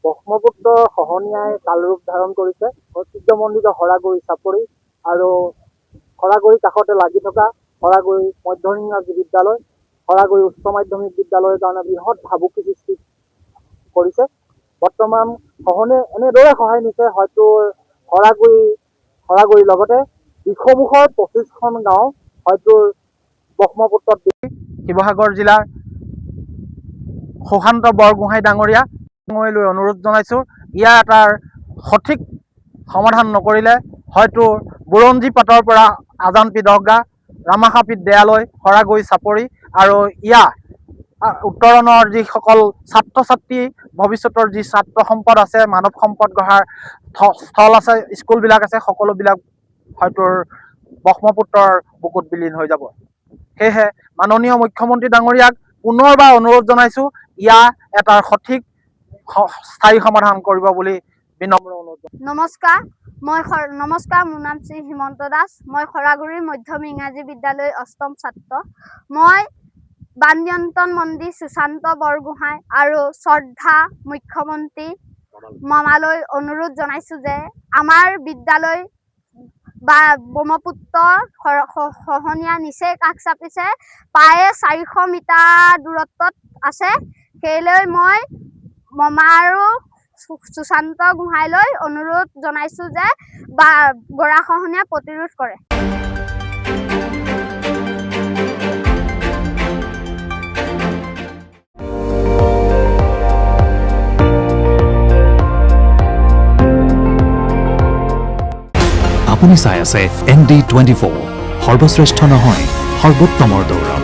ব্ৰহ্মপুত্ৰ খহনীয়াই কালৰূপ ধাৰণ কৰিছে। ঐতিহ্যমণ্ডিত শৰাগুৰি চাপৰি আৰু শৰাগুৰি কাষতে লাগি থকা শৰাগুৰি মধ্য ইংৰাজী বিদ্যালয়, শৰাগুৰি উচ্চ মাধ্যমিক বিদ্যালয়ৰ কাৰণে বৃহৎ ভাবুকি সৃষ্টি কৰিছে। বৰ্তমান খহনীয়াই এনেদৰে সহায় নিছে, হয়তো শৰাগুৰিৰ লগতে দিশমুখৰ 25খন গাঁও হয়তো ব্ৰহ্মপুত্ৰত শিৱসাগৰ জিলাৰ সুশান্ত বৰগোহাঁই ডাঙৰীয়ালৈ অনুৰোধ জনাইছোঁ। ইয়াৰ এটাৰ সঠিক সমাধান নকৰিলে হয়তো বুৰঞ্জী পাতৰ পৰা আজানপি দহগা, ৰামাখাপীঠ দেয়ালৈ, শৰাগুৰি চাপৰি আৰু ইয়াৰ উত্তৰণৰ যিসকল ছাত্ৰ ছাত্ৰী, ভৱিষ্যতৰ যি ছাত্ৰ সম্পদ আছে, মানৱ সম্পদ গঢ়াৰ স্থল আছে, স্কুলবিলাক আছে, সকলোবিলাক হয়তো ব্ৰহ্মপুত্ৰৰ বুকুত বিলীন হৈ যাব। সেয়েহে মাননীয় মুখ্যমন্ত্ৰী ডাঙৰীয়াক পুনৰবাৰ অনুৰোধ জনাইছোঁ, ইয়াৰ এটা সঠিক স্থায়ী সমাধান কৰিব বুলি বিনম্ৰ অনুৰোধ। নমস্কাৰ, মোৰ নাম শ্ৰী হিমন্ত দাস। মই শৰাগুৰি মধ্যম ইংৰাজী বিদ্যালয়ৰ 8ম ছাত্ৰ। মই বান নিয়ন্ত্ৰণ মন্ত্ৰী সুশান্ত বৰগোহাঁই আৰু শ্ৰদ্ধা মুখ্যমন্ত্ৰী মামালৈ অনুৰোধ জনাইছোঁ যে আমাৰ বিদ্যালয় বা ব্ৰহ্মপুত্ৰ খহনীয়া নিচেই কাষ চাপিছে, প্ৰায় 400 মিটাৰ দূৰত্বত আছে। সেইলৈ মই মামা আৰু সুশান্ত গোহাঁইলৈ অনুৰোধ জনাইছোঁ যে গৰাখহনীয়া প্ৰতিৰোধ কৰে। আপুনি চাই আছে ND24, সৰ্বশ্ৰেষ্ঠ নহয় সৰ্বোত্তমৰ দৌৰ।